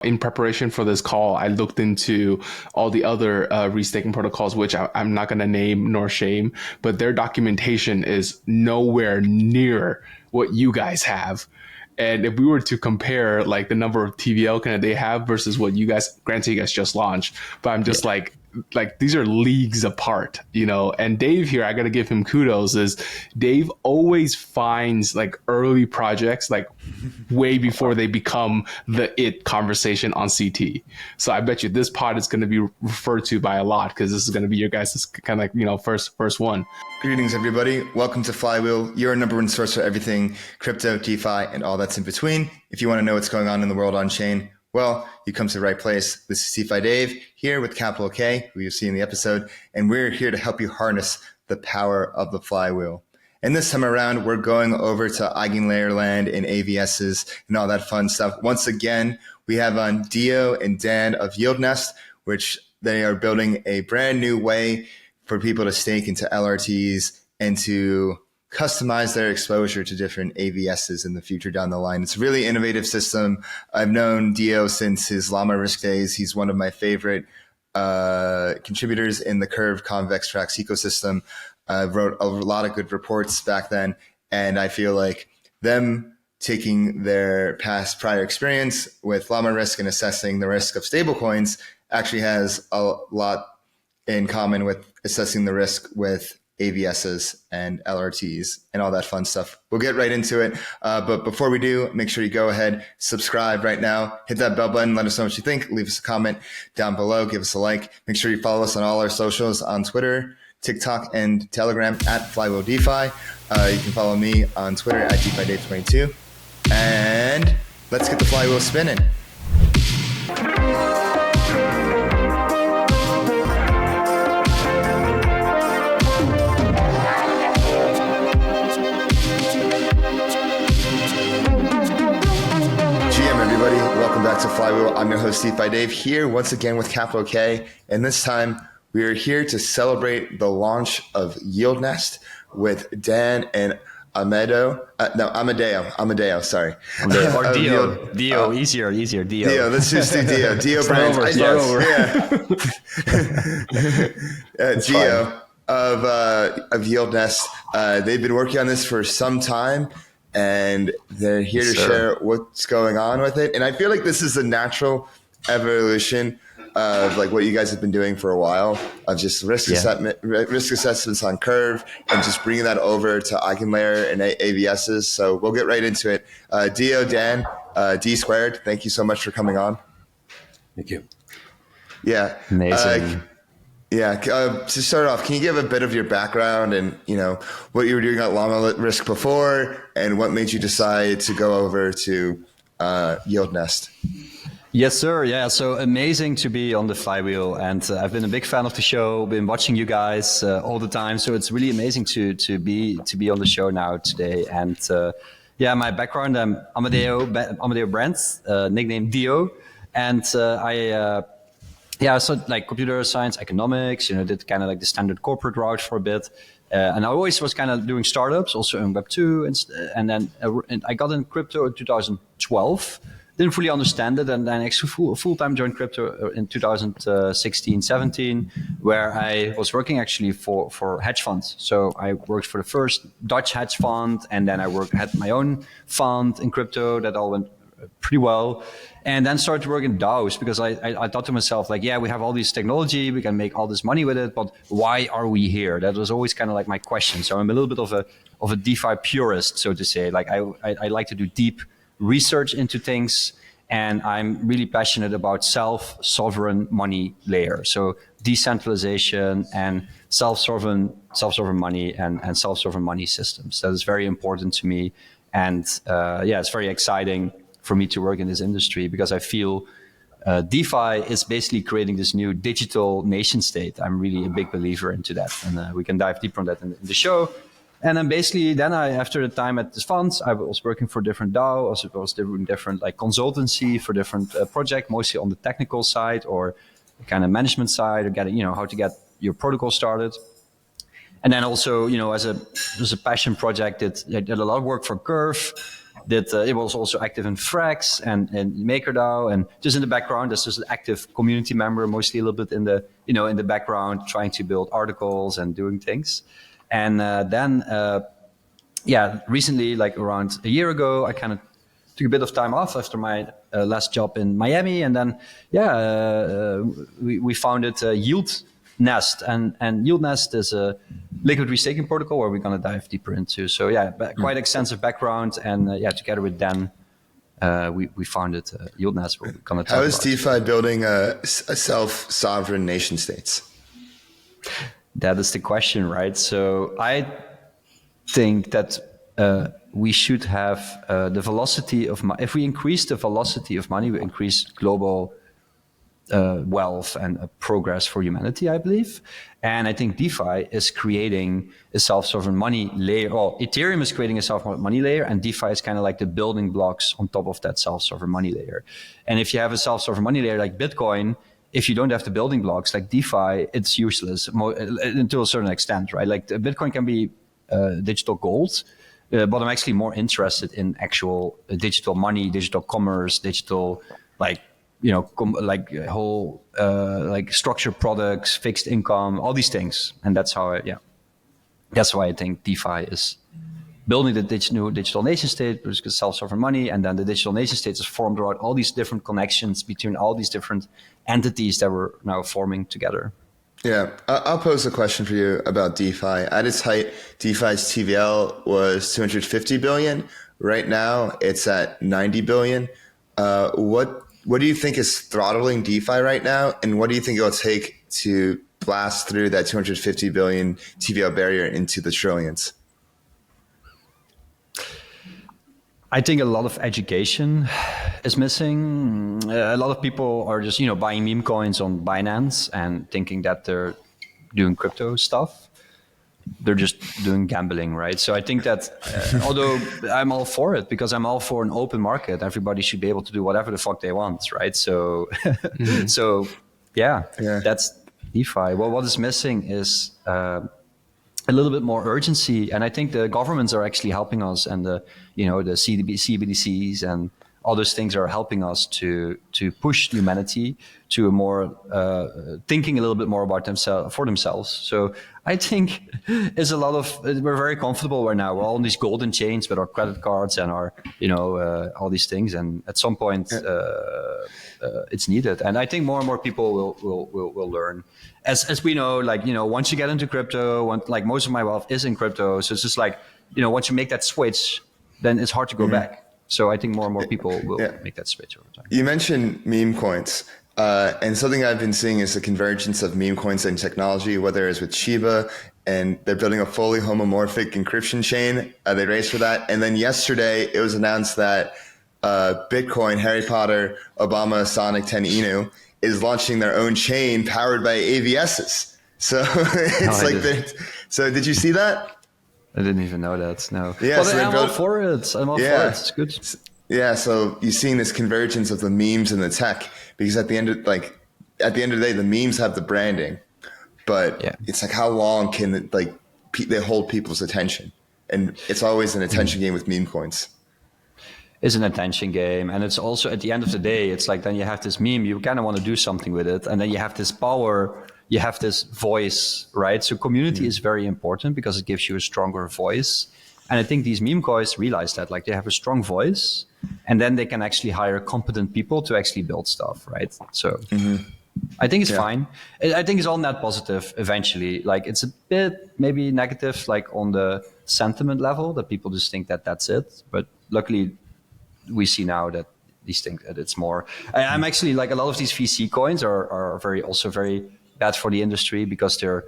In preparation for this call, I looked into all the other restaking protocols, which I'm not going to name nor shame, but their documentation is nowhere near what you guys have. And if we were to compare like the number of TVL kind of they have versus what you guys, granted you guys just launched, but I'm just like these are leagues apart, you know. And Dave here, I got to give him kudos, is Dave always finds like early projects like way before they become the it conversation on CT. So I bet you this pod is going to be referred to by a lot because this is going to be your guys' kind of like, you know, first one. Greetings, everybody. Welcome to Flywheel, your number one source for everything crypto, DeFi, and all that's in between. If you want to know what's going on in the world on chain, well, you come to the right place. This is DeFi Dave here with Capital K, who you'll see in the episode, and we're here to help you harness the power of the flywheel. And this time around, we're going over to EigenLayer land and AVSs and all that fun stuff. Once again, we have on Dio and Dan of YieldNest's, which they are building a brand new way for people to stake into LRTs and to customize their exposure to different AVSs in the future down the line. It's a really innovative system. I've known Dio since his Llama Risk days. He's one of my favorite contributors in the Curve Convex Tracks ecosystem. I wrote a lot of good reports back then, and I feel like them taking their prior experience with Llama Risk and assessing the risk of stablecoins actually has a lot in common with assessing the risk with AVSs and LRTs and all that fun stuff. We'll get right into it. But before we do, make sure you go ahead, subscribe right now, hit that bell button, let us know what you think, leave us a comment down below, give us a like. Make sure you follow us on all our socials on Twitter, TikTok, and Telegram at Flywheel DeFi. You can follow me on Twitter at DeFiDave22. And let's get the flywheel spinning. Welcome back to Flywheel. I'm your host, DeFi Dave, here once again with Capital K. And this time, we are here to celebrate the launch of YieldNest's with Dan and Amadeo, sorry. Or Dio, easier, Dio. Let's just do Dio. Dio Brands. Dio of YieldNest's. They've been working on this for some time, and they're here to share what's going on with it. And I feel like this is a natural evolution of like what you guys have been doing for a while, of just risk assessments on Curve and just bringing that over to EigenLayer and AVSs. So we'll get right into it. Dio, Dan, D squared, thank you so much for coming on. Thank you. Yeah. Amazing. To start off, can you give a bit of your background and, you know, what you were doing at Llama Risk before and what made you decide to go over to YieldNest's? Yes, sir. Yeah, so amazing to be on the Flywheel, and I've been a big fan of the show. Been watching you guys all the time, so it's really amazing to be on the show now today. And my background: I'm Amadeo Brands, nickname Dio, and so like computer science, economics. You know, did kind of like the standard corporate route for a bit, and I always was kind of doing startups, also in Web2, and then I got in crypto in 2012. Didn't fully understand it, and then actually full-time joined crypto in 2016, 17, where I was working actually for hedge funds. So I worked for the first Dutch hedge fund, and then I had my own fund in crypto. That all went pretty well. And then started to work in DAOs because I thought to myself, like, yeah, we have all this technology, we can make all this money with it, but why are we here? That was always kind of like my question. So I'm a little bit of a DeFi purist, so to say. Like I like to do deep research into things, and I'm really passionate about self-sovereign money layer. So decentralization and self-sovereign money and self-sovereign money systems. That is very important to me. And it's very exciting for me to work in this industry because I feel DeFi is basically creating this new digital nation state. I'm really a big believer into that. And we can dive deeper on that in the show. And then basically, after the time at this funds, I was working for different DAOs. I was doing different like consultancy for different projects, mostly on the technical side or kind of management side, or getting, how to get your protocol started. And then also, as a passion project, I did a lot of work for Curve. it was also active in Frax and MakerDAO, and just in the background, as just an active community member, mostly a little bit in the background, trying to build articles and doing things. And then recently, like around a year ago, I kind of took a bit of time off after my last job in Miami, and then we founded YieldNest, and YieldNest is a liquid restaking protocol where we're going to dive deeper into. So quite extensive background, and together with Dan, we founded YieldNest. We're going to How is DeFi building a self-sovereign nation states? That is the question, right? So I think that we should have the velocity of if we increase the velocity of money, we increase global wealth and progress for humanity, I believe. And I think DeFi is creating a self-sovereign money layer. Well, Ethereum is creating a self-sovereign money layer, and DeFi is kind of like the building blocks on top of that self-sovereign money layer. And if you have a self-sovereign money layer like Bitcoin, if you don't have the building blocks like DeFi, it's useless to a certain extent, right? Like Bitcoin can be digital gold, but I'm actually more interested in actual digital money, digital commerce, digital whole structured products, fixed income, all these things. And that's how that's why I think DeFi is building the new digital nation state, which is self-sovereign money, and then the digital nation states is formed around all these different connections between all these different entities that we're now forming together. Yeah, I'll pose a question for you about DeFi. At its height, DeFi's TVL was 250 billion. Right now, it's at 90 billion. What do you think is throttling DeFi right now, and what do you think it'll take to blast through that 250 billion TVL barrier into the trillions? I think a lot of education is missing. A lot of people are just, buying meme coins on Binance and thinking that they're doing crypto stuff. They're just doing gambling, right? So I think that although I'm all for it, because I'm all for an open market, everybody should be able to do whatever the fuck they want, right? So, that's DeFi. Well, what is missing is a little bit more urgency, and I think the governments are actually helping us, and the CBDCs and all those things are helping us to push humanity to a more thinking a little bit more about themselves. So I think it's a lot of we're very comfortable right now. We're all on these golden chains with our credit cards and our all these things, and at some point it's needed. And I think more and more people will learn. As we know, once you get into crypto, most of my wealth is in crypto, so it's just once you make that switch, then it's hard to go back. So I think more and more people will make that switch over time. You mentioned meme coins, and something I've been seeing is the convergence of meme coins and technology, whether it's with Shiba, and they're building a fully homomorphic encryption chain. They raised for that. And then yesterday, it was announced that Bitcoin, Harry Potter, Obama, Sonic 10 Inu, is launching their own chain powered by AVSs. So so did you see that? I didn't even know that. No. Yeah, but I'm all for it. I'm all for it. It's good. Yeah. So you're seeing this convergence of the memes and the tech, because at the end of the day, the memes have the branding, but it's how long can they hold people's attention? And it's always an attention game with meme coins. It's an attention game, and it's also at the end of the day, it's then you have this meme, you kind of want to do something with it, and then you have this power, you have this voice, right? So community is very important because it gives you a stronger voice, and I think these meme coins realize that they have a strong voice, and then they can actually hire competent people to actually build stuff, right? So I think it's fine. I think it's all net positive eventually. It's a bit maybe negative, on the sentiment level, that people just think that that's it, but luckily we see now that these things, that it's more. I'm actually a lot of these VC coins are very bad for the industry, because they're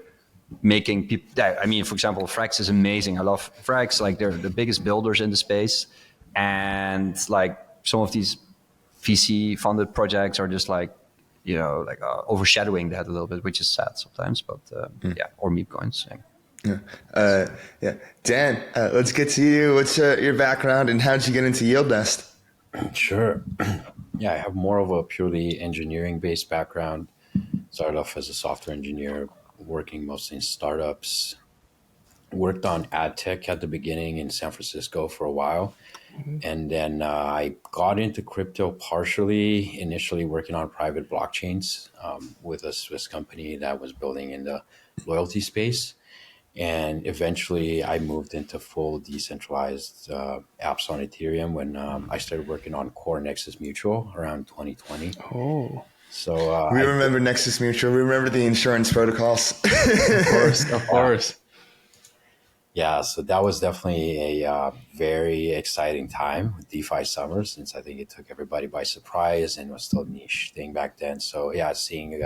making people. I mean, for example, Frax is amazing. I love Frax. They're the biggest builders in the space, and some of these VC funded projects are just overshadowing that a little bit, which is sad sometimes. But or meme coins. Dan, let's get to you. What's your background, and how did you get into YieldNest? Sure. I have more of a purely engineering-based background. Started off as a software engineer, working mostly in startups. Worked on ad tech at the beginning in San Francisco for a while. And then I got into crypto partially, initially working on private blockchains with a Swiss company that was building in the loyalty space. And eventually I moved into full decentralized apps on Ethereum when I started working on Core Nexus Mutual around 2020. Oh, So We remember Nexus Mutual. We remember the insurance protocols. of course, of course. Yeah, so that was definitely a very exciting time with DeFi summer, since I think it took everybody by surprise and was still a niche thing back then. So yeah, seeing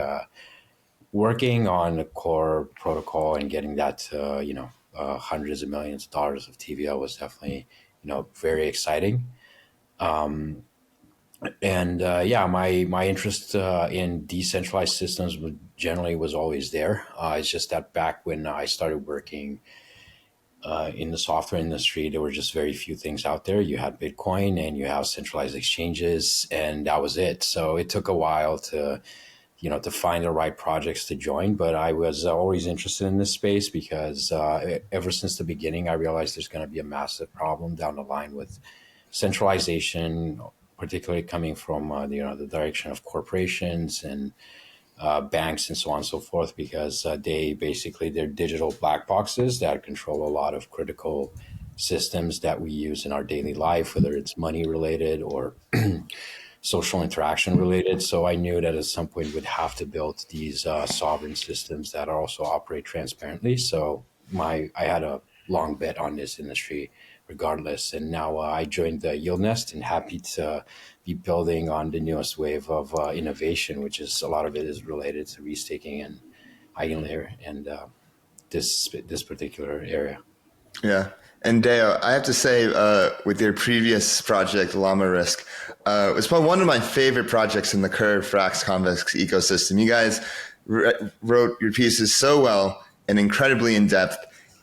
working on the core protocol and getting that to, hundreds of millions of dollars of TVL was definitely, very exciting. And yeah, my interest in decentralized systems generally was always there. It's just that back when I started working in the software industry, there were just very few things out there. You had Bitcoin and you have centralized exchanges, and that was it. So it took a while to find the right projects to join. But I was always interested in this space because ever since the beginning, I realized there's going to be a massive problem down the line with centralization, particularly coming from the direction of corporations and banks and so on and so forth, because they're digital black boxes that control a lot of critical systems that we use in our daily life, whether it's money related or social interaction related. So I knew that at some point we'd have to build these sovereign systems that also operate transparently. So I had a long bet on this industry regardless. And now I joined the YieldNest and happy to be building on the newest wave of innovation, which is a lot of it is related to restaking and EigenLayer and this particular area. Yeah. And Deo, I have to say, with your previous project, Llama Risk, it was probably one of my favorite projects in the Curve Frax Convex ecosystem. You guys wrote your pieces so well and incredibly in depth.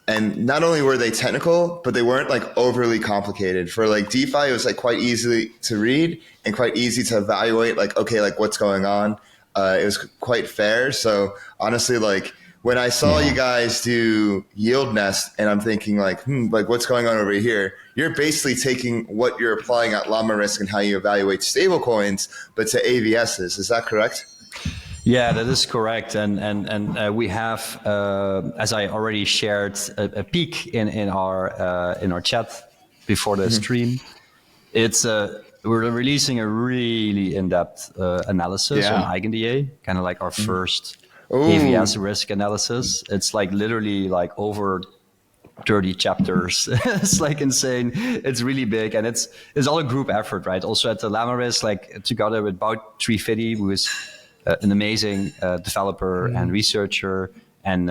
And not only were they technical, but they weren't like overly complicated. For like DeFi, it was like quite easy to read and quite easy to evaluate, like, okay, like what's going on. It was quite fair. So honestly, like, when I saw you guys do YieldNest, and I'm thinking like what's going on over here? You're basically taking what you're applying at Llama Risk and how you evaluate stablecoins, but to AVSs. Is that correct? Yeah, that is correct. And we have, as I already shared, a peek in our chat before the stream. It's we're releasing a really in-depth analysis on EigenDA, kind of like our first AVS risk analysis. It's like literally like over 30 chapters. It's like insane. It's really big, and it's all a group effort, right? Also at the Llama Risk, like together with Bout 350, who is an amazing developer and researcher, and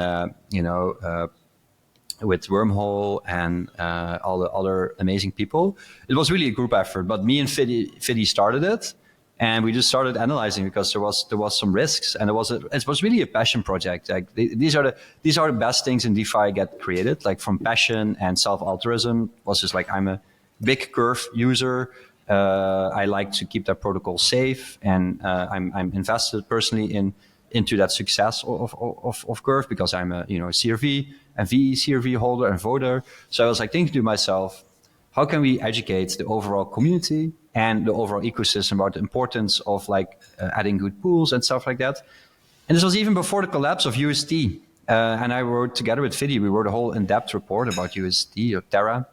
with Wormhole and all the other amazing people. It was really a group effort, but me and Fiddy started it. And we just started analyzing because there was some risks, and it was really a passion project. Like these are the best things in DeFi get created, like from passion and self-altruism. Was just like, I'm a big Curve user. I like to keep that protocol safe, and I'm invested personally into that success of Curve because I'm a CRV and VE CRV holder and voter. So I was like thinking to myself, how can we educate the overall community and the overall ecosystem about the importance of like adding good pools and stuff like that? And this was even before the collapse of UST. And I wrote together with Fiddy, we wrote a whole in-depth report about UST or Terra.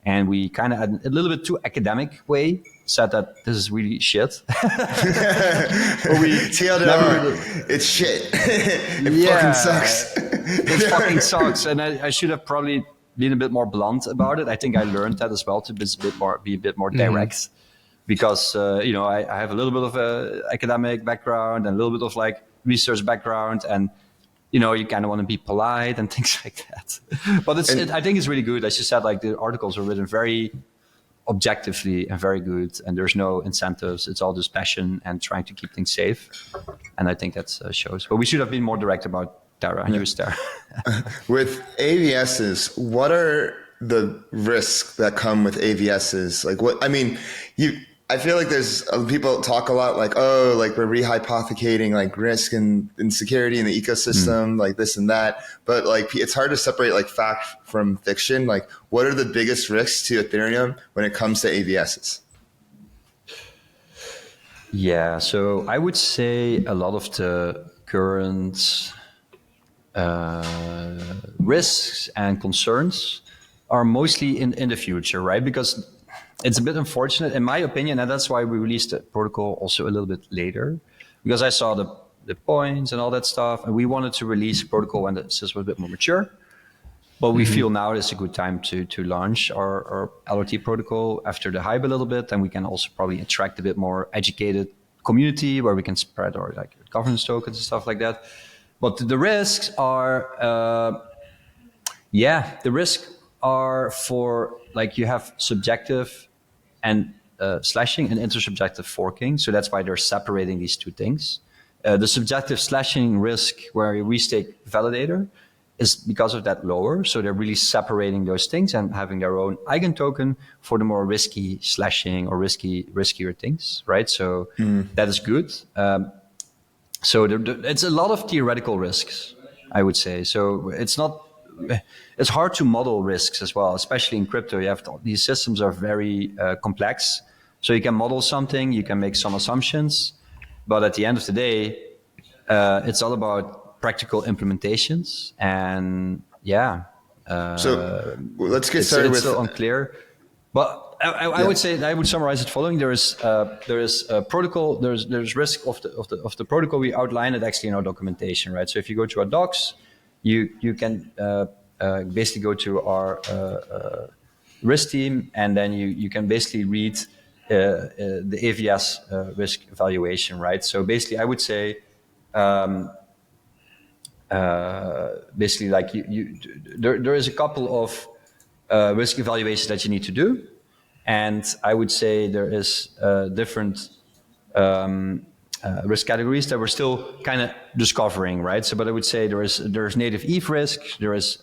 And we kind of, a little bit too academic way, said that this is really shit. TLDR, it's shit. It fucking sucks. It fucking sucks. And I should have probably been a bit more blunt about it. I think I learned that as well, to be a bit more direct, because I have a little bit of a academic background and a little bit of like research background, and you kind of want to be polite and things like that. But I think it's really good, as you said. Like the articles are written very objectively and very good, and there's no incentives. It's all just passion and trying to keep things safe, and I think that shows. But we should have been more direct about Terra and use Terra. With AVSs, what are the risks that come with AVSs? Like what? I mean, I feel like there's people talk a lot like, oh, like we're rehypothecating like risk and insecurity in the ecosystem, like this and that. But like it's hard to separate like fact from fiction. Like what are the biggest risks to Ethereum when it comes to AVSs? Yeah, so I would say a lot of the current risks and concerns are mostly in the future, right? Because it's a bit unfortunate, in my opinion, and that's why we released the protocol also a little bit later, because I saw the points and all that stuff, and we wanted to release protocol when the system was a bit more mature. But we feel now it's a good time to launch our LRT protocol after the hype a little bit, and we can also probably attract a bit more educated community where we can spread our like governance tokens and stuff like that. But the risks are, the risks are for like you have subjective and slashing and intersubjective forking. So that's why they're separating these two things. The subjective slashing risk where you restake validator is because of that lower. So they're really separating those things and having their own eigen token for the more risky slashing or riskier things, right? So that is good. So it's a lot of theoretical risks, I would say. So it's hard to model risks as well, especially in crypto. These systems are very complex. So you can model something, you can make some assumptions, but at the end of the day, it's all about practical implementations. And so let's get started with. It's still unclear, but I would say I would summarize it following: there is a protocol. There's risk of the protocol. We outline it actually in our documentation, right? So if you go to our docs, you can basically go to our risk team, and then you can basically read the AVS risk evaluation, right? So basically, I would say. Basically, like there is a couple of risk evaluations that you need to do, and I would say there is different risk categories that we're still kind of discovering, right? So, but I would say there's native ETH risk, there is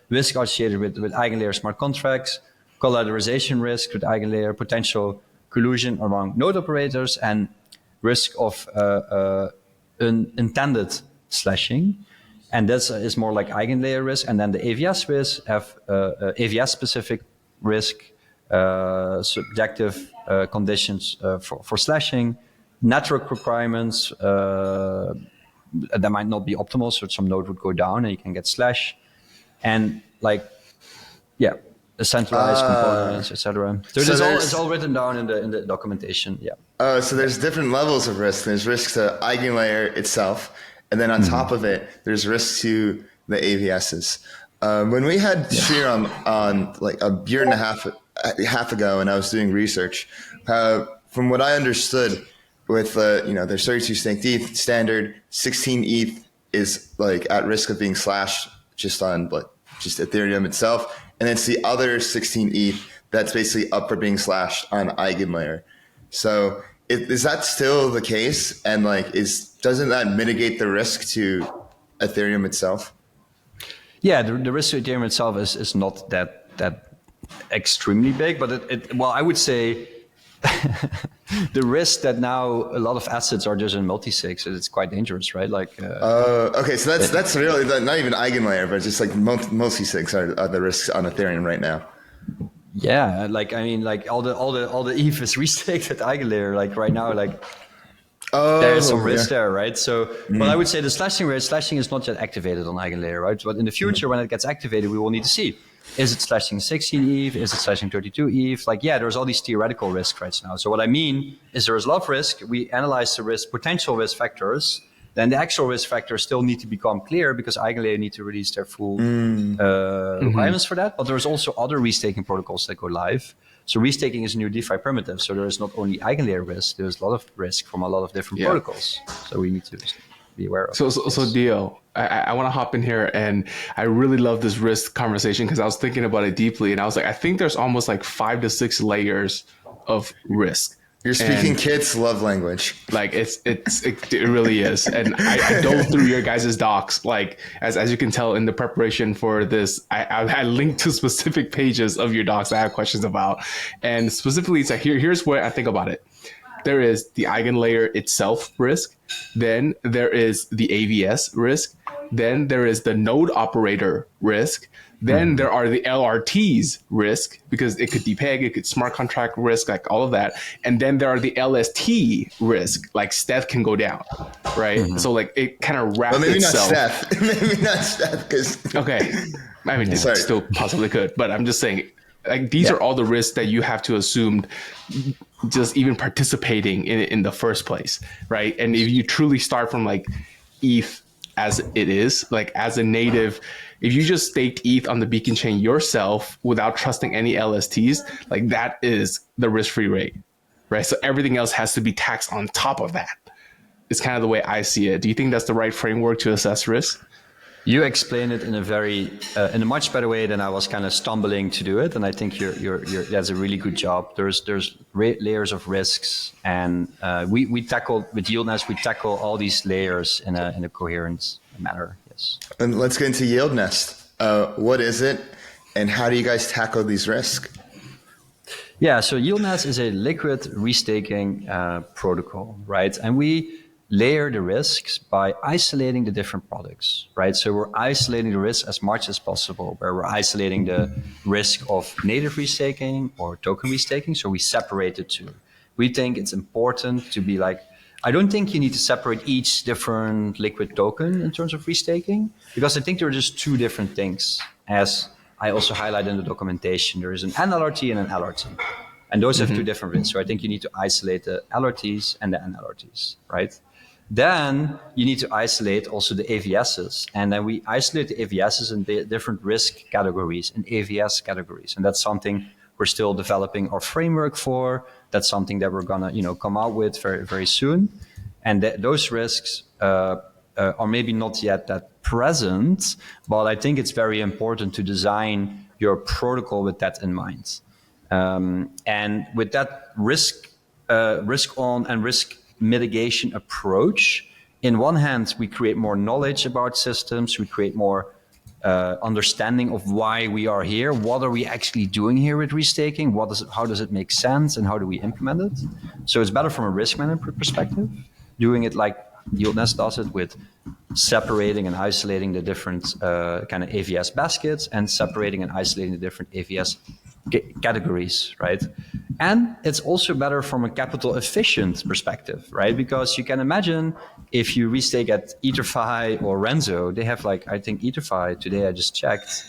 risk associated with EigenLayer smart contracts, collateralization risk with EigenLayer, potential collusion among node operators, and risk of unintended slashing. And that is more like EigenLayer risk. And then the AVS risk have AVS specific risk, subjective conditions for slashing, network requirements that might not be optimal. So some node would go down and you can get slash. And like, the centralized components, etc. So it's all written down in the documentation. Yeah. So there's different levels of risk. There's risk to EigenLayer itself. And then on top of it, there's risk to the AVSs. When we had Shir on like a year and a half ago, and I was doing research, from what I understood, with there's 32 staked ETH standard, 16 ETH is like at risk of being slashed just on just Ethereum itself, and it's the other 16 ETH that's basically up for being slashed on EigenLayer. So is that still the case? And like, doesn't that mitigate the risk to Ethereum itself? Yeah, the risk to Ethereum itself is not that extremely big, but I would say the risk that now a lot of assets are just in multi-sigs, it's quite dangerous, right? Like, okay, so that's really not even EigenLayer, but just like multi-sigs are the risks on Ethereum right now. Yeah, like I mean, like all the ETH is restaked at EigenLayer, like right now, like there's some risk there, right? So, but I would say the slashing is not yet activated on EigenLayer, right? But in the future, when it gets activated, we will need to see: is it slashing 16 ETH? Is it slashing 32 ETH? Like, there's all these theoretical risks right now. So what I mean is there is a lot of risk. We analyze the potential risk factors. Then the actual risk factors still need to become clear because EigenLayer need to release their full requirements for that. But there's also other restaking protocols that go live. So restaking is a new DeFi primitive. So there is not only EigenLayer risk, there's a lot of risk from a lot of different protocols. So we need to be aware of. So Dio, I want to hop in here, and I really love this risk conversation because I was thinking about it deeply, and I was like, I think there's almost like 5 to 6 layers of risk. You're speaking kids' love language. Like it really is. And I dove through your guys' docs. Like as you can tell in the preparation for this, I linked to specific pages of your docs that I have questions about. And specifically, it's like here's where I think about it. there is the eigenlayer itself risk, then there is the AVS risk, then there is the node operator risk, then there are the LRTs risk, because it could depeg, it could smart contract risk, like all of that. And then there are the LST risk, like Steph can go down, right? So like it kind of wraps itself. Not Steph. Maybe not Steph, because okay. I mean, it still possibly could, but I'm just saying, like these are all the risks that you have to assume just even participating in the first place, right? And if you truly start from like ETH as it is, like as a native, if you just staked ETH on the beacon chain yourself without trusting any LSTs, like that is the risk-free rate, right? So everything else has to be taxed on top of that. It's kind of the way I see it. Do you think that's the right framework to assess risk? You explain it in a much better way than I was kind of stumbling to do it, and I think that's a really good job. There's layers of risks, and we tackle with YieldNest, we tackle all these layers in a coherent manner. Yes. And let's get into YieldNest. What is it, and how do you guys tackle these risks? Yeah, so YieldNest is a liquid restaking protocol, right? And we layer the risks by isolating the different products, right? So we're isolating the risk as much as possible, where we're isolating the risk of native restaking or token restaking. So we separate the two. We think it's important to be like, I don't think you need to separate each different liquid token in terms of restaking, because I think they're just two different things. As I also highlight in the documentation, there is an NLRT and an LRT. And those have two different risks. So I think you need to isolate the LRTs and the NLRTs, right? Then you need to isolate also the AVSs. And then we isolate the AVSs in the different risk categories and AVS categories. And that's something we're still developing our framework for. That's something that we're gonna, come out with very, very soon. And those risks are maybe not yet that present, but I think it's very important to design your protocol with that in mind. And with that risk on and risk mitigation approach, in one hand, we create more knowledge about systems, we create more understanding of why we are here, what are we actually doing here with restaking, how does it make sense, and how do we implement it? So it's better from a risk management perspective, doing it like YieldNest does it, with separating and isolating the different kind of AVS baskets and separating and isolating the different AVS categories, right? And it's also better from a capital efficient perspective, right? Because you can imagine if you restake at EtherFi or Renzo, they have like, I think EtherFi, today I just checked,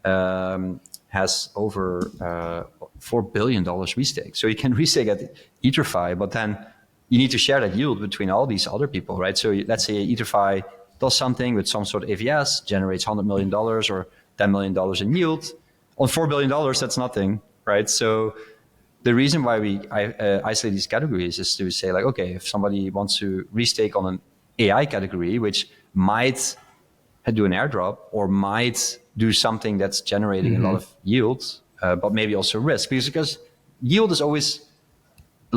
has over $4 billion restake. So you can restake at EtherFi, but then you need to share that yield between all these other people, right? So let's say EtherFi does something with some sort of AVS, generates $100 million or $10 million in yield. On $4 billion, that's nothing, right? So the reason why we isolate these categories is to say like, okay, if somebody wants to restake on an AI category, which might do an airdrop or might do something that's generating a lot of yield, but maybe also risk, because yield is always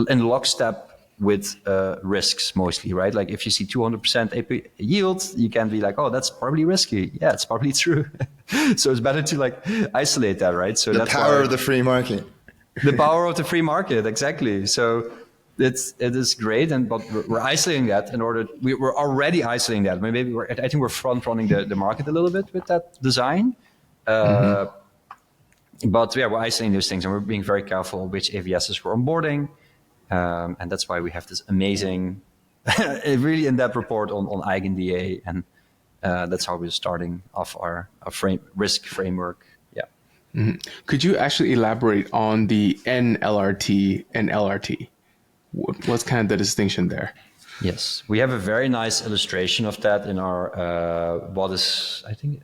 in lockstep with risks mostly, right? Like if you see 200% AP yield, you can be like, oh, that's probably risky. Yeah, it's probably true. So it's better to like isolate that, right? So the that's power of the free market. The power of the free market, exactly. So it is great, but we're isolating that in order. We're already isolating that. Maybe I think we're front running the market a little bit with that design. But yeah, we're isolating those things, and we're being very careful which AVSs we're onboarding. And that's why we have this amazing, really in-depth report on EigenDA, and that's how we're starting off our risk framework. Yeah. Mm-hmm. Could you actually elaborate on the NLRT and LRT? What's kind of the distinction there? Yes, we have a very nice illustration of that in our what is, I think,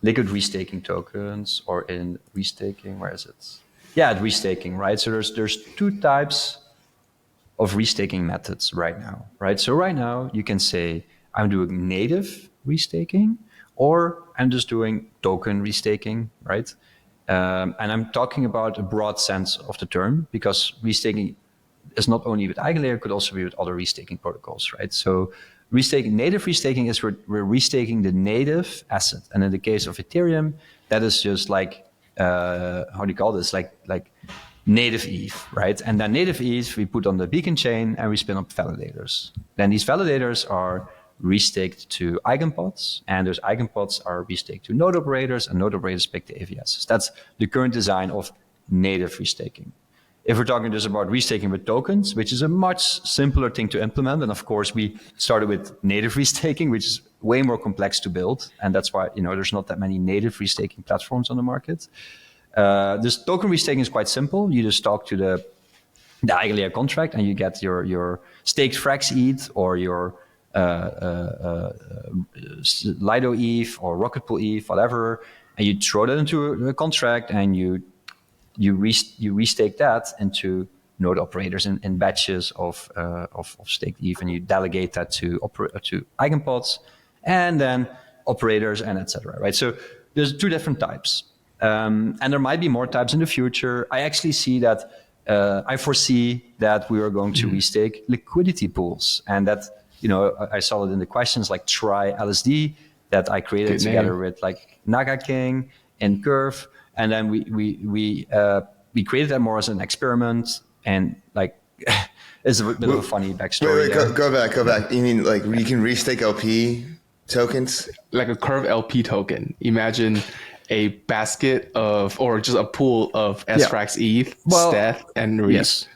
liquid restaking tokens, or in restaking. Where is it? Yeah, at restaking, right? So there's two types of restaking methods right now, right? So right now you can say I'm doing native restaking, or I'm just doing token restaking, right? And I'm talking about a broad sense of the term, because restaking is not only with EigenLayer, could also be with other restaking protocols, right? So native restaking is we're restaking the native asset, and in the case of Ethereum, that is just like how do you call this? Like native ETH, right? And then native ETH we put on the beacon chain and we spin up validators. Then these validators are restaked to eigenpods, and those eigenpods are restaked to node operators, and node operators pick the AVSs. That's the current design of native restaking. If we're talking just about restaking with tokens, which is a much simpler thing to implement, and of course we started with native restaking, which is way more complex to build, and that's why there's not that many native restaking platforms on the market. This token restaking is quite simple. You just talk to the EigenLayer contract, and you get your staked Frax ETH or your Lido ETH or Rocket Pool ETH, whatever, and you throw that into a contract, and you restake that into node operators in batches of staked ETH, and you delegate that to eigenpods, and then operators, and etc. Right? So there's two different types. And there might be more types in the future. I actually see that, I foresee that we are going to restake liquidity pools. And that, I saw it in the questions like try LSD that I created together with like Naga King and Curve. And then we created that more as an experiment, and like, it's a bit of a funny backstory. Wait, go back. You mean like you can restake LP tokens? Like a Curve LP token. Imagine a basket of, or just a pool of SFrax ETH, Steth, and Reese.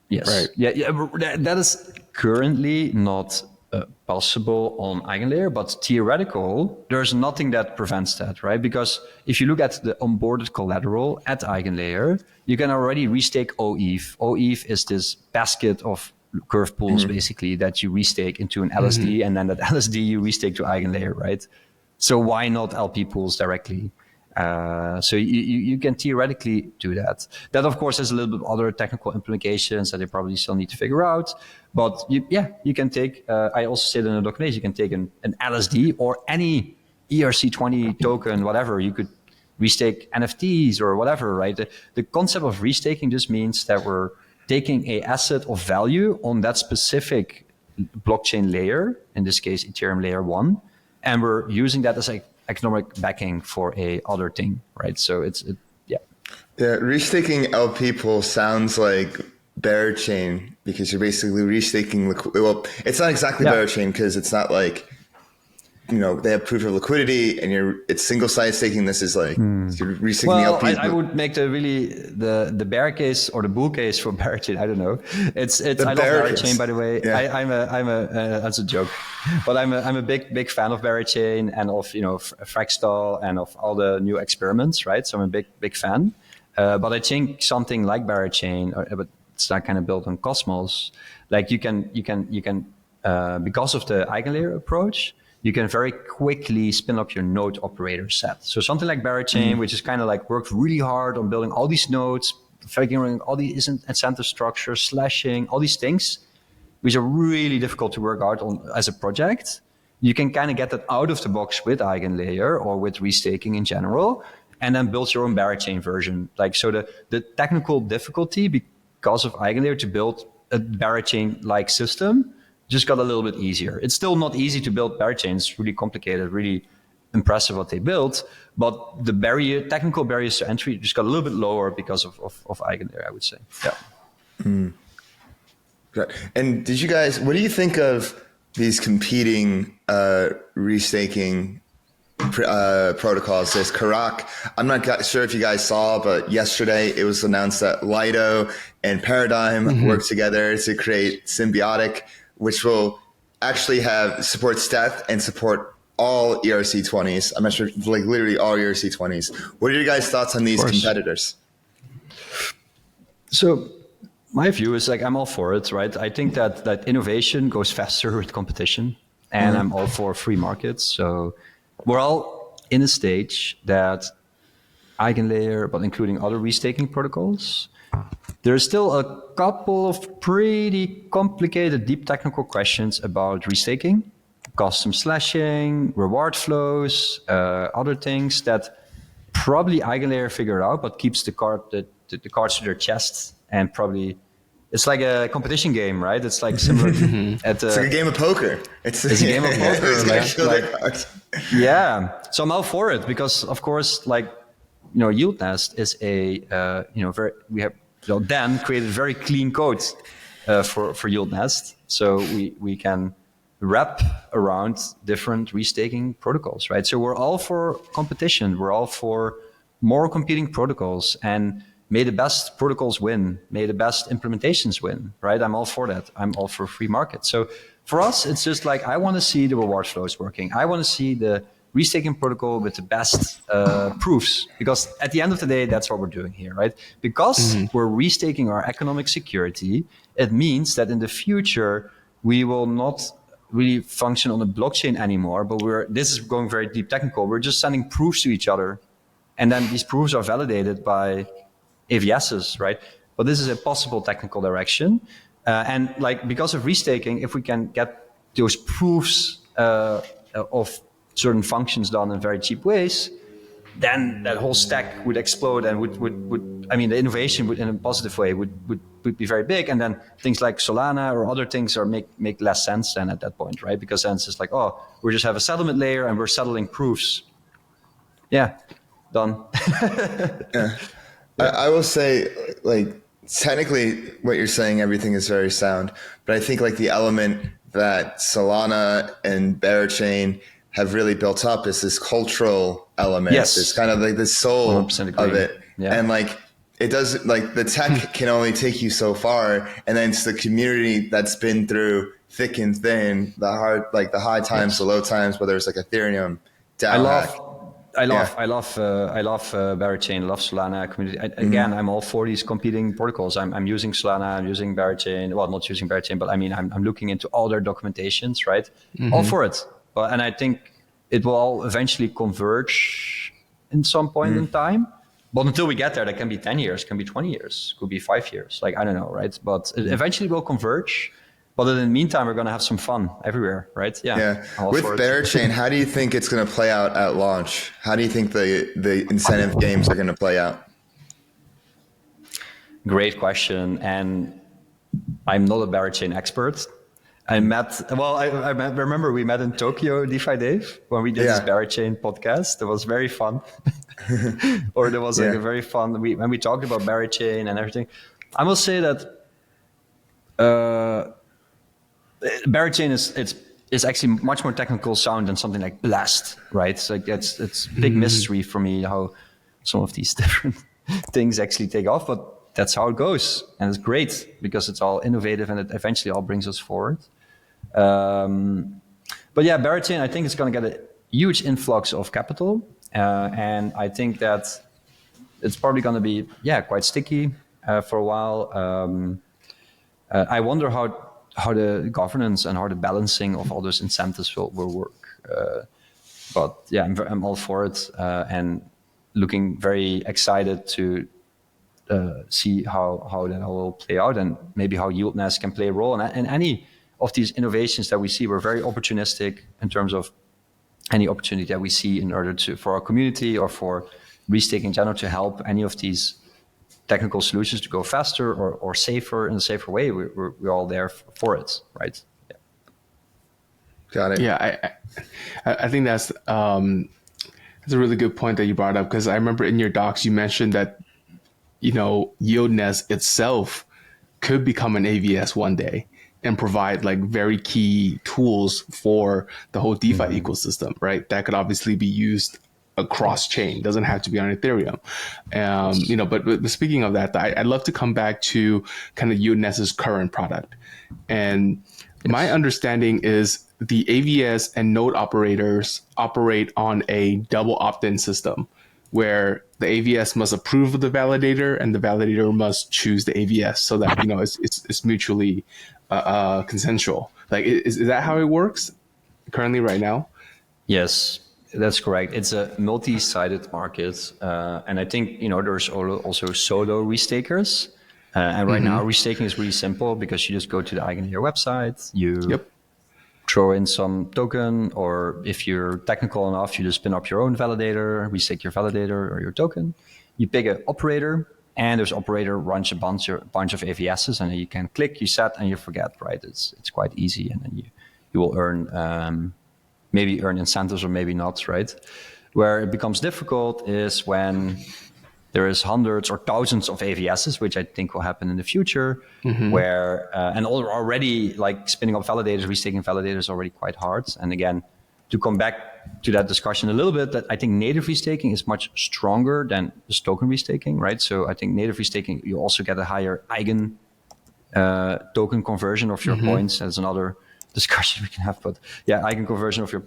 Yes. Right. Yeah. That is currently not possible on EigenLayer, but theoretical, there's nothing that prevents that, right? Because if you look at the onboarded collateral at EigenLayer, you can already restake OETH. OETH is this basket of Curve pools, basically, that you restake into an LSD, and then that LSD you restake to EigenLayer, right? So why not LP pools directly? So you can theoretically do that. That, of course, has a little bit of other technical implications that they probably still need to figure out. But you can take, I also said in the documentation, you can take an LSD or any ERC20 token, whatever. You could restake NFTs or whatever, right? The concept of restaking just means that we're taking a asset of value on that specific blockchain layer, in this case, Ethereum layer 1, and we're using that as economic backing for a other thing, right? So Yeah, restaking LP pool sounds like bear chain, because you're basically restaking well, it's not exactly bear chain, because it's not like, they have proof of liquidity and it's single side staking. This is like you're restaking LP. I would make the bear case or the bull case for bear chain. I don't know. I love bear chain, by the way. Yeah. I'm a that's a joke, but I'm a big fan of bear chain and of Fractal and of all the new experiments, right? So I'm a big fan. But I think something like bear chain, but it's not kind of built on Cosmos. Like you can because of the EigenLayer approach, you can very quickly spin up your node operator set. So something like Barachain, which is kind of like worked really hard on building all these nodes, figuring all these incentive structures, slashing, all these things, which are really difficult to work out on as a project. You can kind of get that out of the box with EigenLayer or with restaking in general, and then build your own Barachain version. Like, so the technical difficulty because of EigenLayer to build a Barachain-like system just got a little bit easier. It's still not easy to build Barachain. It's really complicated, really impressive what they built, but the technical barriers to entry just got a little bit lower because of EigenLayer, I would say. Yeah. Great. And what do you think of these competing restaking protocols? There's Karak. I'm not sure if you guys saw, but yesterday it was announced that Lido and Paradigm work together to create Symbiotic, which will actually support Steth and support all ERC20s. I'm not sure, like literally all ERC20s. What are your guys' thoughts on these competitors? So my view is like, I'm all for it, right? I think that innovation goes faster with competition, and I'm all for free markets. So we're all in a stage that EigenLayer, but including other restaking protocols, there's still a couple of pretty complicated, deep technical questions about restaking, custom slashing, reward flows, other things that probably EigenLayer figured out, but keeps the cards to their chest, and probably it's like a competition game, right? It's like similar. It's like a game of poker. It's a game of poker. Yeah. So I'm all for it because, of course, like YieldNest is a Dan created very clean code for YieldNest, so we can wrap around different restaking protocols, right? So we're all for competition. We're all for more competing protocols, and may the best protocols win. May the best implementations win, right? I'm all for that. I'm all for free market. So for us, it's just like, I want to see the reward flows working. I want to see the restaking protocol with the best proofs, because at the end of the day, that's what we're doing here, right? Because we're restaking our economic security, it means that in the future, we will not really function on the blockchain anymore, but this is going very deep technical. We're just sending proofs to each other, and then these proofs are validated by AVSs, right? But this is a possible technical direction. And like, because of restaking, if we can get those proofs of certain functions done in very cheap ways, then that whole stack would explode and would I mean, the innovation would, in a positive way, would be very big. And then things like Solana or other things make less sense then at that point, right? Because then it's just like, oh, we just have a settlement layer and we're settling proofs. Yeah, done. Yeah. I will say, like, technically what you're saying, everything is very sound, but I think like the element that Solana and Berachain have really built up is this cultural element. Yes. It's kind of like the soul of it. Yeah. And like, it does, like, the tech can only take you so far. And then it's the community that's been through thick and thin, the hard, like the high times, the low times, whether it's like Ethereum, DAO. I love Berachain, I love Solana community. Again, I'm all for these competing protocols. I'm using Solana, I'm using Berachain. Well, not using Berachain, but I mean, I'm looking into all their documentations, right? All for it. But, and I think it will all eventually converge in some point in time. But until we get there, that can be 10 years, can be 20 years, could be 5 years. Like, I don't know, right? But it eventually will converge. But in the meantime, we're going to have some fun everywhere, right? Yeah. With Berachain, how do you think it's going to play out at launch? How do you think the incentive games are going to play out? Great question. And I'm not a Berachain expert. I remember we met in Tokyo, DeFi Dave, when we did this Berachain podcast. It was very fun. Or there was like a very fun, when we talked about Berachain and everything. I must say that Berachain is actually much more technical sound than something like Blast, right? It's like it's big mystery for me how some of these different things actually take off, but that's how it goes, and it's great because it's all innovative and it eventually all brings us forward. But yeah, Berachain, I think it's going to get a huge influx of capital, and I think that it's probably going to be quite sticky for a while. I wonder how the governance and how the balancing of all those incentives will work. But yeah, I'm all for it, and looking very excited to see how that all will play out, and maybe how YieldNest can play a role in any of these innovations that we see. We're very opportunistic in terms of any opportunity that we see in order for our community or for restaking in general to help any of these technical solutions to go faster or safer in a safer way. We're all there for it, right? Yeah. Got it. Yeah, I think that's a really good point that you brought up, because I remember in your docs you mentioned that, you know, YieldNest itself could become an AVS one day and provide like very key tools for the whole DeFi ecosystem, right? That could obviously be used across chain, doesn't have to be on Ethereum. You know, but speaking of that, I'd love to come back to kind of YieldNest's current product. And my understanding is the AVS and node operators operate on a double opt-in system, where the AVS must approve of the validator and the validator must choose the AVS, so that, you know, it's mutually consensual. Like, is that how it works currently right now? Yes, that's correct. It's a multi-sided market, and I think, you know, there's also solo restakers, and right now restaking is really simple because you just go to the EigenLayer website, you throw in some token, or if you're technical enough, you just spin up your own validator, restake your validator or your token. You pick an operator, and this operator runs a bunch of AVSs, and then you can click, you set, and you forget, right? It's quite easy, and then you will earn maybe earn incentives or maybe not, right? Where it becomes difficult is when there is hundreds or thousands of AVSs, which I think will happen in the future, where and already like spinning up validators, restaking validators is already quite hard. And again, to come back to that discussion a little bit, that I think native restaking is much stronger than just token restaking, right? So I think native restaking, you also get a higher eigen token conversion of your points. That's another discussion we can have, but yeah, eigen conversion of your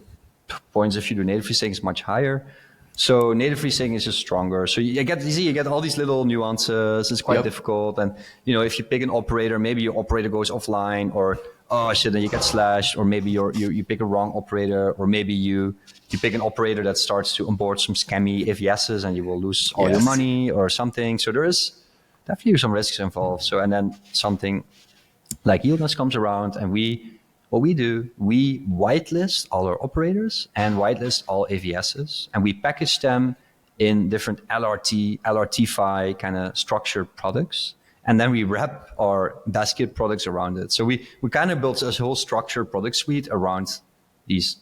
points if you do native restaking is much higher. So native restaking is just stronger. So you get all these little nuances. It's quite difficult. And if you pick an operator, maybe your operator goes offline, or oh shit, then you get slashed, or maybe you pick a wrong operator, or maybe you pick an operator that starts to onboard some scammy AVSs and you will lose all your money or something. So there is definitely some risks involved. So and then something like YieldNest comes around, and what we do, we whitelist all our operators and whitelist all AVSs, and we package them in different LRT-fi kind of structured products. And then we wrap our basket products around it. So we kind of built a whole structured product suite around this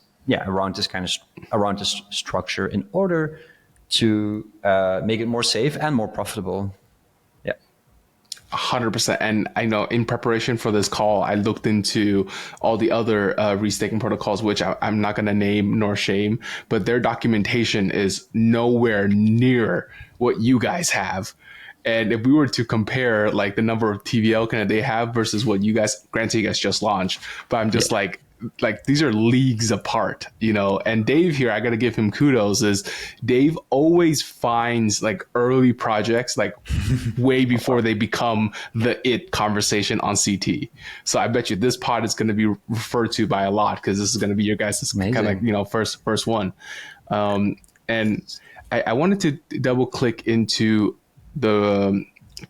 structure in order to make it more safe and more profitable. 100%. And I know in preparation for this call, I looked into all the other restaking protocols, which I'm not going to name nor shame, but their documentation is nowhere near what you guys have. And if we were to compare like the number of TVL kind of they have versus what you guys, granted you guys just launched, but I'm just like these are leagues apart, and Dave here, I got to give him kudos, is Dave always finds like early projects, like way before they become the conversation on CT. So I bet you this pod is going to be referred to by a lot, because this is going to be your guys' kind of, first one. And I wanted to double click into the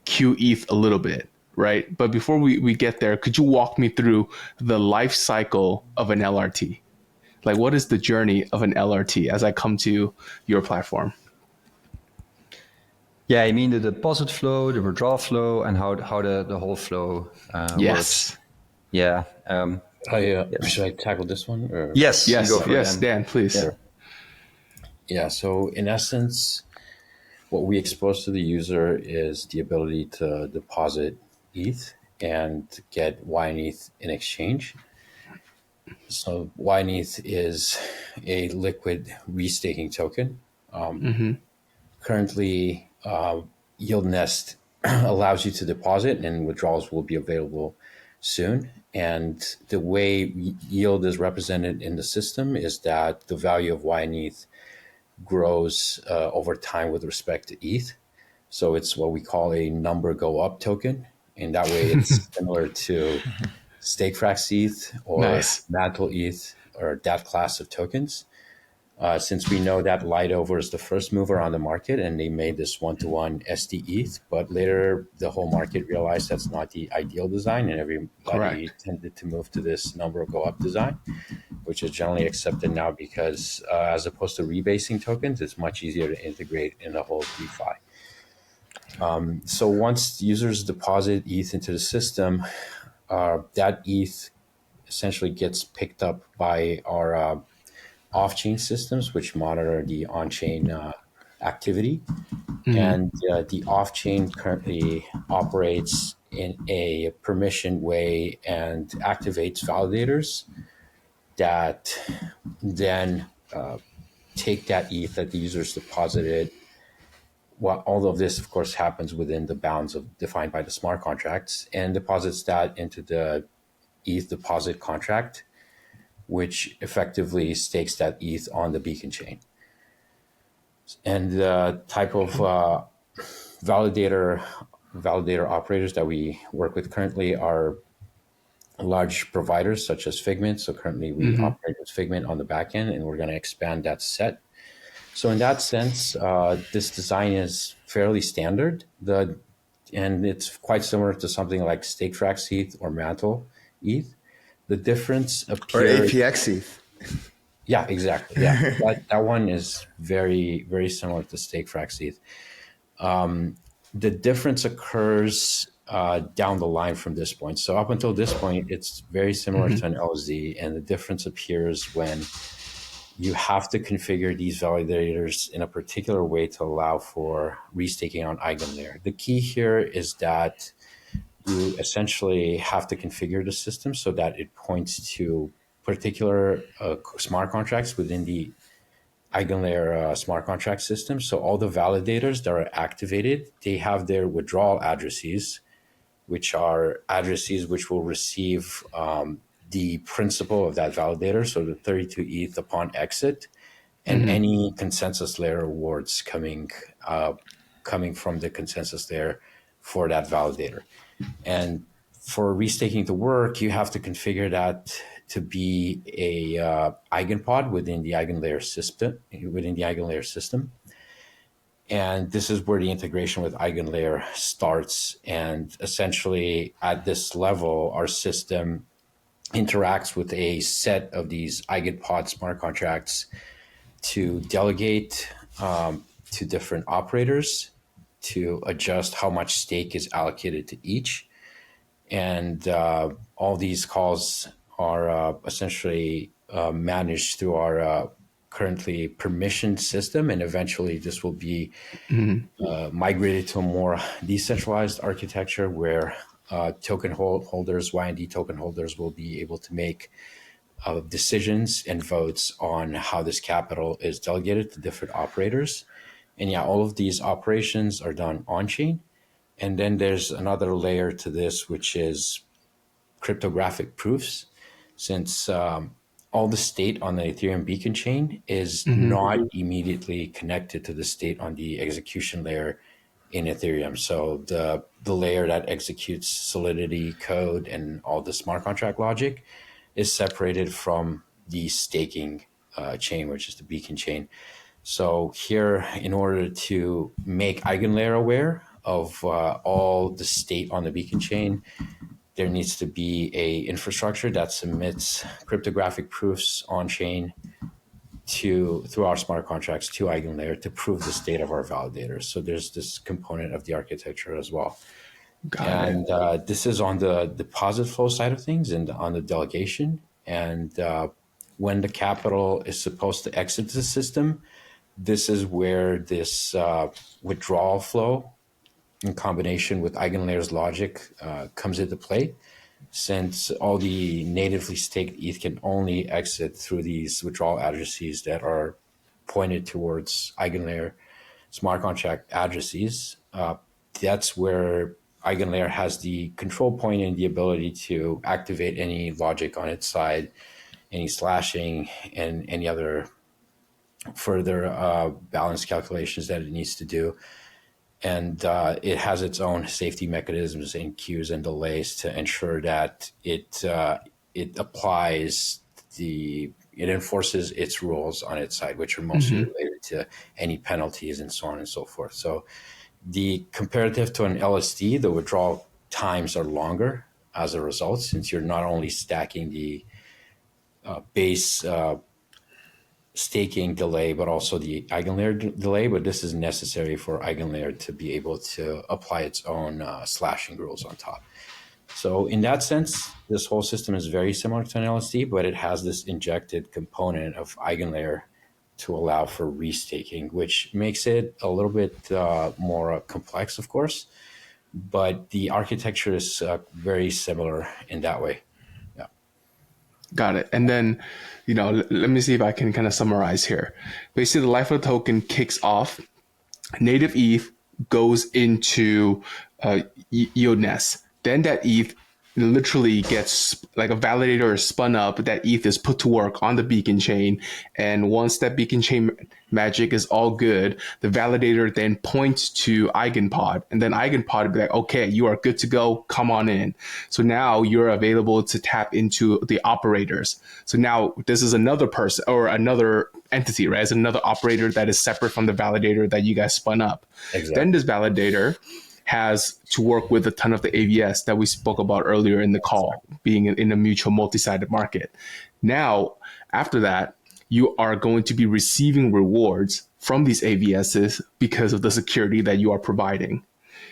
QETH a little bit. Right. But before we get there, could you walk me through the life cycle of an LRT? Like, what is the journey of an LRT as I come to your platform? Yeah, I mean the deposit flow, the withdrawal flow, and how the whole flow works. Yeah. Should I tackle this one? Or? Yes, Dan, please. Yeah. So in essence, what we expose to the user is the ability to deposit ETH and get YNETH in exchange. So YNETH is a liquid restaking token. Currently, YieldNest allows you to deposit, and withdrawals will be available soon. And the way yield is represented in the system is that the value of YNETH grows over time with respect to ETH. So it's what we call a number go up token. And that way it's similar to StakeFrax ETH or Mantle ETH or that class of tokens. Since we know that Lightover is the first mover on the market, and they made this one-to-one SD ETH, but later the whole market realized that's not the ideal design, and everybody tended to move to this number go up design, which is generally accepted now because as opposed to rebasing tokens, it's much easier to integrate in the whole DeFi. So once users deposit ETH into the system, that ETH essentially gets picked up by our off-chain systems, which monitor the on-chain activity. And the off-chain currently operates in a permissioned way and activates validators that then take that ETH that the users deposited. Well, all of this, of course, happens within the bounds defined by the smart contracts, and deposits that into the ETH deposit contract, which effectively stakes that ETH on the beacon chain. And the type of validator operators that we work with currently are large providers such as Figment. So currently we operate with Figment on the back end, and we're going to expand that set. So in that sense, this design is fairly standard, and it's quite similar to something like StakeFrax ETH or Mantle ETH. The difference appears... Or APX ETH. Yeah, exactly. Yeah, that one is very, very similar to StakeFrax ETH. The difference occurs down the line from this point. So up until this point, it's very similar to an LZ, and the difference appears when you have to configure these validators in a particular way to allow for restaking on EigenLayer. The key here is that you essentially have to configure the system so that it points to particular smart contracts within the EigenLayer smart contract system. So all the validators that are activated, they have their withdrawal addresses, which are addresses which will receive the principal of that validator, so the 32 ETH upon exit, and any consensus layer rewards coming from the consensus layer for that validator. And for restaking to work, you have to configure that to be a eigenpod within the EigenLayer system. And this is where the integration with EigenLayer starts. And essentially, at this level, our system interacts with a set of these eigenpod smart contracts to delegate to different operators to adjust how much stake is allocated to each. And all these calls are essentially managed through our currently permissioned system, and eventually this will be migrated to a more decentralized architecture where token holders, YND token holders, will be able to make decisions and votes on how this capital is delegated to different operators. And yeah, all of these operations are done on-chain. And then there's another layer to this, which is cryptographic proofs, since all the state on the Ethereum beacon chain is not immediately connected to the state on the execution layer in Ethereum. So the layer that executes Solidity code and all the smart contract logic is separated from the staking chain, which is the beacon chain. So here, in order to make EigenLayer aware of all the state on the beacon chain, there needs to be a infrastructure that submits cryptographic proofs on chain through our smart contracts to EigenLayer to prove the state of our validators. So there's this component of the architecture as well. This is on the deposit flow side of things and on the delegation. And when the capital is supposed to exit the system, this is where this withdrawal flow in combination with EigenLayer's logic comes into play, since all the natively staked ETH can only exit through these withdrawal addresses that are pointed towards EigenLayer smart contract addresses. That's where EigenLayer has the control point and the ability to activate any logic on its side, any slashing, and any other further balance calculations that it needs to do. And it has its own safety mechanisms and queues and delays to ensure that it enforces its rules on its side, which are mostly related to any penalties and so on and so forth. So the comparative to an LSD, the withdrawal times are longer as a result, since you're not only stacking the base staking delay, but also the EigenLayer delay. But this is necessary for EigenLayer to be able to apply its own slashing rules on top. So in that sense, this whole system is very similar to an LSD, but it has this injected component of EigenLayer to allow for restaking, which makes it a little bit more complex, of course. But the architecture is very similar in that way. Yeah. Got it. And then, let me see if I can kind of summarize here. Basically, the Lifecycle token kicks off. Native ETH goes into YieldNest's. Then that ETH literally gets, like a validator is spun up, that ETH is put to work on the beacon chain. And once that beacon chain magic is all good, the validator then points to EigenPod, and then EigenPod will be like, okay, you are good to go, come on in. So now you're available to tap into the operators. So now this is another person or another entity, right? It's another operator that is separate from the validator that you guys spun up. Exactly. Then this validator has to work with a ton of the AVS that we spoke about earlier in the call, being in a mutual multi-sided market. Now, after that, you are going to be receiving rewards from these AVSs because of the security that you are providing.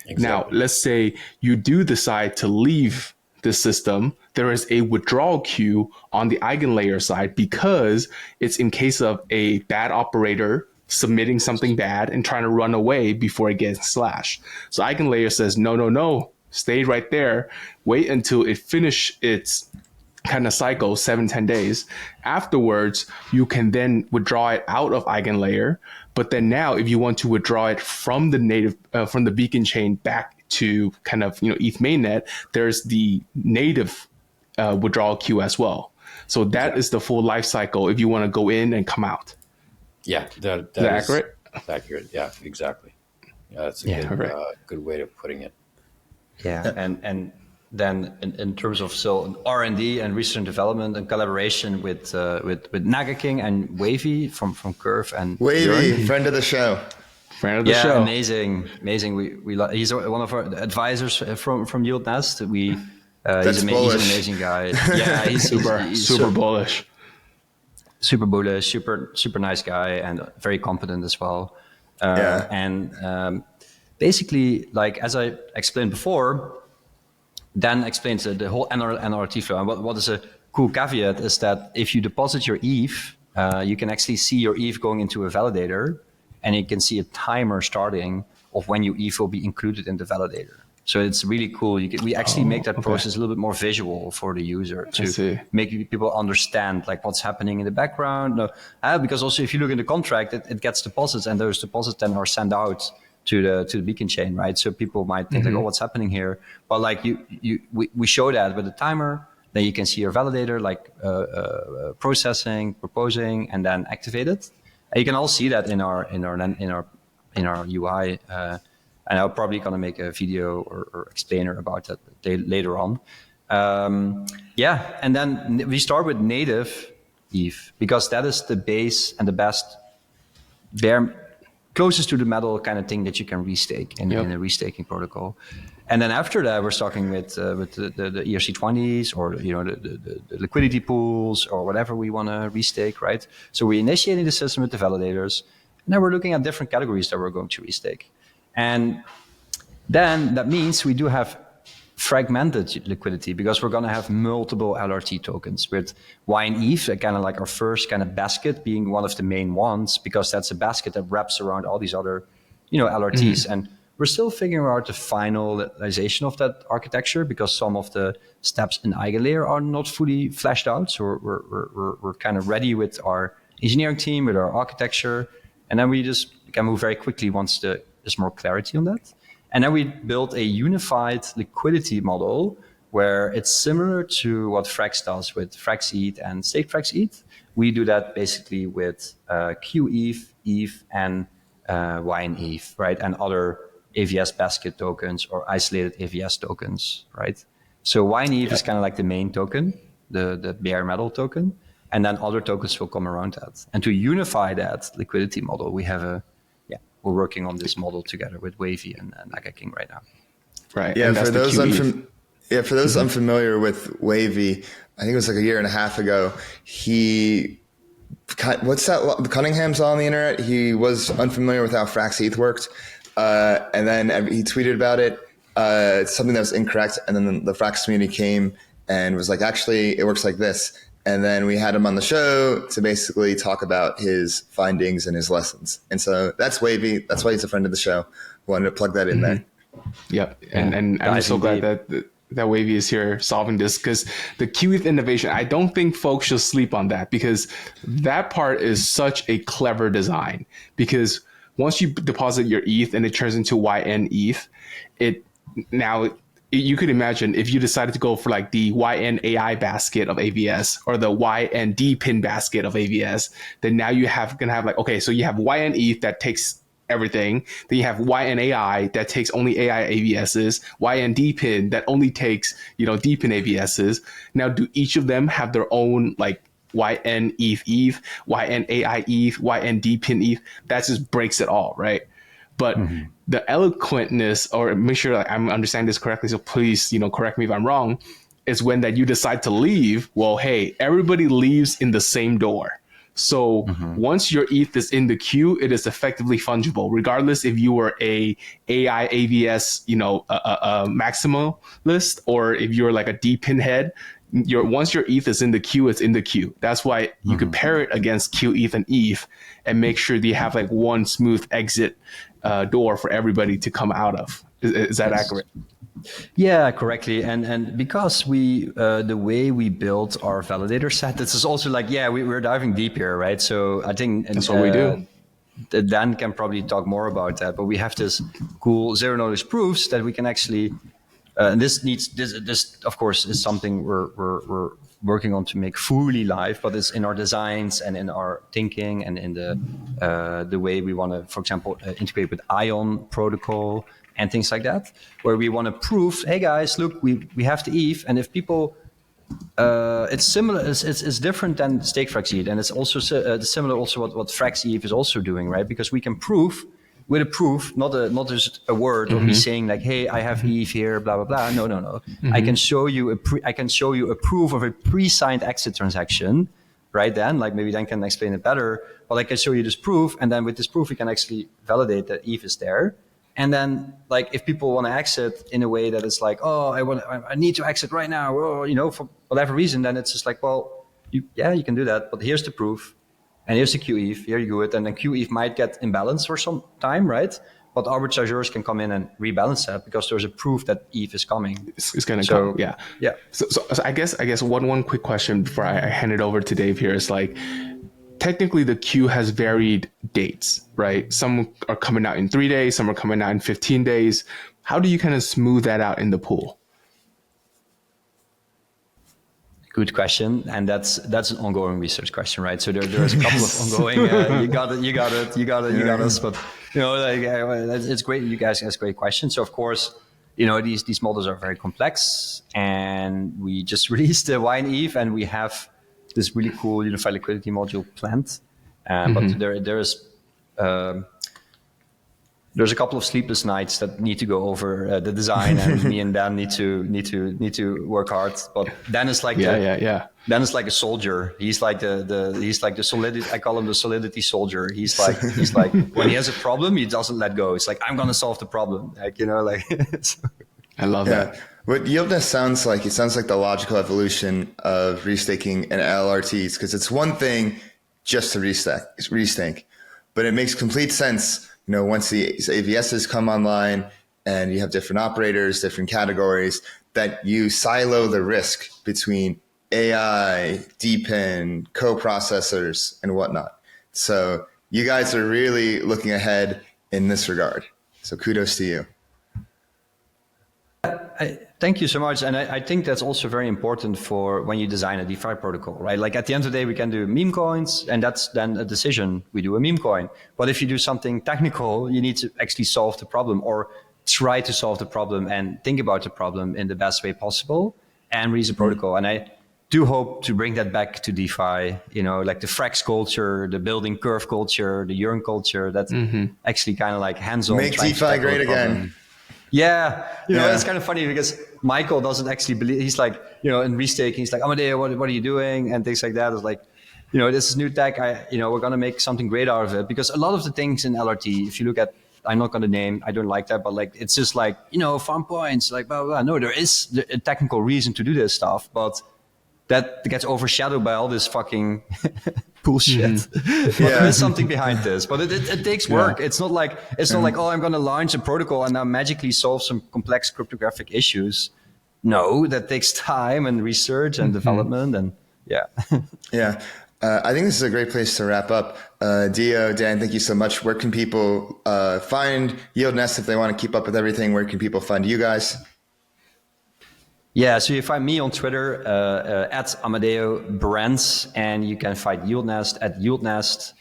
Exactly. Now, let's say you do decide to leave this system, there is a withdrawal queue on the EigenLayer side because it's in case of a bad operator submitting something bad and trying to run away before it gets slashed. So EigenLayer says, no, stay right there. Wait until it finish its kind of cycle, 7-10 days. Afterwards, you can then withdraw it out of EigenLayer. But then now, if you want to withdraw it from the native, from the beacon chain back to kind of, ETH mainnet, there's the native withdrawal queue as well. So that is the full life cycle if you want to go in and come out. Yeah, that is accurate? Accurate. Yeah, exactly. Yeah, that's a good way of putting it. Yeah, and then in terms of R&D and research and development and collaboration with Naga King and Wavy from Curve and Wavy, Bjorn. friend of the show. Friend of the show. Amazing. He's one of our advisors from YieldNest's. He's an amazing guy. Yeah, he's super bullish. Super bullish, super nice guy, and very competent as well. And basically, like as I explained before, Dan explains the whole NLRT flow. And what is a cool caveat is that if you deposit your ETH, you can actually see your ETH going into a validator, and you can see a timer starting of when your ETH will be included in the validator. So it's really cool. We actually make that process a little bit more visual for the user to make people understand like what's happening in the background. Because also if you look in the contract, it gets deposits, and those deposits then are sent out to the beacon chain, right? So people might think like, oh, what's happening here? But like we show that with the timer. Then you can see your validator like processing, proposing, and then activate it. And you can all see that in our UI. And I'm probably going to make a video or explainer about that later on. And then we start with native ETH because that is the base and the best, closest to the metal kind of thing that you can restake in a restaking protocol. And then after that, we're starting with the ERC20s or the liquidity pools or whatever we want to restake, right? So we're initiating the system with the validators, and then we're looking at different categories that we're going to restake. And then that means we do have fragmented liquidity because we're going to have multiple LRT tokens with YNETH, kind of like our first kind of basket being one of the main ones because that's a basket that wraps around all these other, LRTs. And we're still figuring out the finalization of that architecture because some of the steps in EigenLayer are not fully fleshed out. So we're kind of ready with our engineering team, with our architecture. And then we just can move very quickly once there's more clarity on that. And then we built a unified liquidity model where it's similar to what Frax does with FraxETH and StakeFraxETH. We do that basically with QETH, ETH, and YNETH, right? And other AVS basket tokens or isolated AVS tokens, right? So YNETH is kind of like the main token, the bare metal token. And then other tokens will come around that. And to unify that liquidity model, we have we're working on this model together with Wavy and Naga King right now. Right. Yeah. For those unfamiliar with Wavy, I think it was like a year and a half ago. What's that? Cunningham's on the internet. He was unfamiliar with how FraxETH worked, and then he tweeted about it. Something that was incorrect, and then the Frax community came and was like, "Actually, it works like this." And then we had him on the show to basically talk about his findings and his lessons. And so that's Wavy. That's why he's a friend of the show. Wanted to plug that in there. Yep. And I'm so glad that Wavy is here solving this because the QETH innovation, I don't think folks should sleep on that because that part is such a clever design because once you deposit your ETH and it turns into YNETH, you could imagine if you decided to go for like the YNAI basket of AVS or the YND pin basket of AVS, then now you gonna have like, okay, so you have YNETH that takes everything. Then you have YNAI that takes only AI AVSs, YND pin that only takes, D pin AVSs. Now, do each of them have their own like YNETH ETH, YNAI ETH, YND pin ETH? That just breaks it all, right? But the eloquentness, or make sure I'm understanding this correctly, so please, correct me if I'm wrong, is when that you decide to leave, well, hey, everybody leaves in the same door. So once your ETH is in the queue, it is effectively fungible, regardless if you were a AI AVS, a maximalist, or if you're like a D pinhead. Once your ETH is in the queue, it's in the queue. That's why you could pair it against QETH and ETH and make sure that you have like one smooth exit door for everybody to come out of. Is that accurate? Yeah, correctly. And because the way we built our validator set, this is also like, we're diving deep here, right? So I think that's what we do. Dan can probably talk more about that, but we have this cool zero knowledge proofs that we can actually. And this of course is something we're working on to make fully live, but it's in our designs and in our thinking and in the way we want to, for example, integrate with Ion protocol and things like that, where we want to prove, hey guys, look, we have the ETH, and if people, it's similar, it's different than StakeFrax ETH, and it's also similar also what Frax ETH is also doing, right? Because we can prove. With a proof, not just a word or me saying like, "Hey, I have ETH here," blah blah blah. No. I can show you a proof of a pre-signed exit transaction, right? Then, like maybe Dan can explain it better. But I can show you this proof, and then with this proof, we can actually validate that ETH is there. And then, like, if people want to exit in a way that it's like, "Oh, I need to exit right now," or for whatever reason, then it's just like, well, you can do that, but here's the proof. And here's the QETH, here you do it. And then QETH might get imbalanced for some time, right? But arbitrageurs can come in and rebalance that because there's a proof that ETH is coming. It's going to come, yeah. Yeah. So I guess one quick question before I hand it over to Dave here is like, technically the queue has varied dates, right? Some are coming out in 3 days, some are coming out in 15 days. How do you kind of smooth that out in the pool? Good question, and that's an ongoing research question, right? So there's a couple of ongoing. You got us. But it's great. You guys ask great questions. So of course, these models are very complex, and we just released the Wine Eve, and we have this really cool unified liquidity module planned. But there's a couple of sleepless nights that need to go over the design, and me and Dan need to work hard. But Dan is like Dan is like a soldier. He's like the solidity. I call him the solidity soldier. He's like when he has a problem, he doesn't let go. It's like, I'm gonna solve the problem. I love that. What YieldNest sounds like the logical evolution of restaking and LRTs, because it's one thing just to restake, but it makes complete sense. Once the AVSs come online and you have different operators, different categories, that you silo the risk between AI, DPIN, co-processors, and whatnot. So you guys are really looking ahead in this regard. So kudos to you. Thank you so much. And I think that's also very important for when you design a DeFi protocol, right? Like at the end of the day, we can do meme coins, and that's then a decision. We do a meme coin. But if you do something technical, you need to actually solve the problem or try to solve the problem and think about the problem in the best way possible and release a protocol. And I do hope to bring that back to DeFi, like the Frax culture, the building curve culture, the Yearn culture, that's actually kind of like hands-on. Make DeFi great again. Yeah, it's kind of funny because Michael doesn't actually believe. He's like, in restaking, he's like, Amadeo, what are you doing? And things like that. It's like, this is new tech. We're going to make something great out of it, because a lot of the things in LRT, if you look at, I'm not going to name, I don't like that, but like, it's just like, farm points, like blah, blah, blah. No, there is a technical reason to do this stuff, but that gets overshadowed by all this fucking bullshit. But there is something behind this, but it takes work. It's not like oh, I'm going to launch a protocol and now magically solve some complex cryptographic issues. No, that takes time and research and development, and yeah. I think this is a great place to wrap up. Dio, Dan, thank you so much. Where can people find YieldNest if they want to keep up with everything? Where can people find you guys? Yeah, so you find me on Twitter at Amadeo Brands, and you can find YieldNest at YieldNest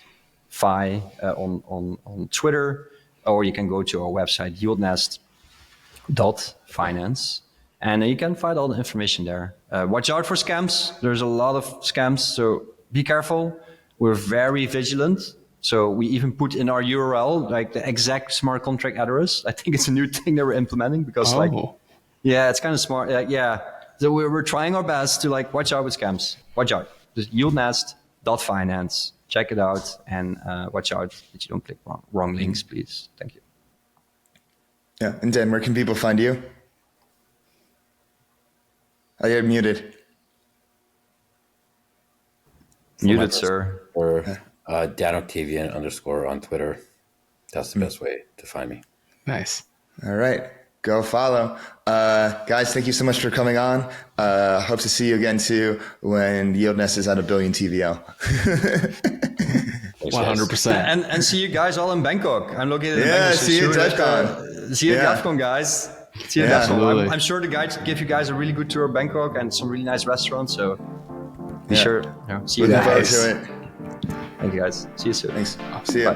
Fi on Twitter, or you can go to our website YieldNest.finance, and you can find all the information there. Watch out for scams. There's a lot of scams, so be careful. We're very vigilant. So we even put in our URL like the exact smart contract address. I think it's a new thing that we're implementing because yeah, it's kind of smart. Yeah. So we're trying our best to watch out with scams. Watch out. Just YieldNest .finance. Check it out and watch out that you don't click wrong links, please. Thank you. Yeah. And Dan, where can people find you? Oh, you're muted. Muted, sir. Or Dan Octavian _ on Twitter. That's the best way to find me. Nice. All right. Go follow. Guys, thank you so much for coming on. Hope to see you again too when YieldNest's is at 1 billion TVL. 100%. And see you guys all in Bangkok. I'm located in Bangkok. Yeah, see you at DEFCON. See you at DEFCON, guys. See you at DEFCON. Absolutely. I'm sure the guides give you guys a really good tour of Bangkok and some really nice restaurants. So be sure. See you Looking forward guys. to it. Thank you, guys. See you soon. Thanks. See ya.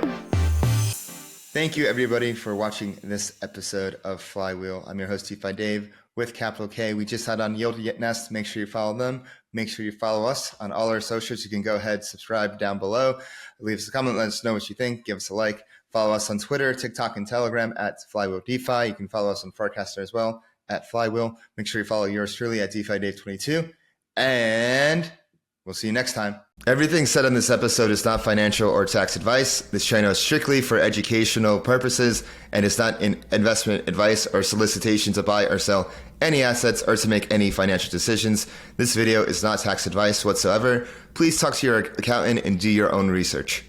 Thank you, everybody, for watching this episode of Flywheel. I'm your host, DeFi Dave, with Capital K. We just had on YieldNest's. Make sure you follow them. Make sure you follow us on all our socials. You can go ahead, subscribe down below. Leave us a comment. Let us know what you think. Give us a like. Follow us on Twitter, TikTok, and Telegram at Flywheel DeFi. You can follow us on Forecaster as well at Flywheel. Make sure you follow yours truly at DeFi Dave 22. And we'll see you next time. Everything said in this episode is not financial or tax advice. This channel is strictly for educational purposes and is not an investment advice or solicitation to buy or sell any assets or to make any financial decisions. This video is not tax advice whatsoever. Please talk to your accountant and do your own research.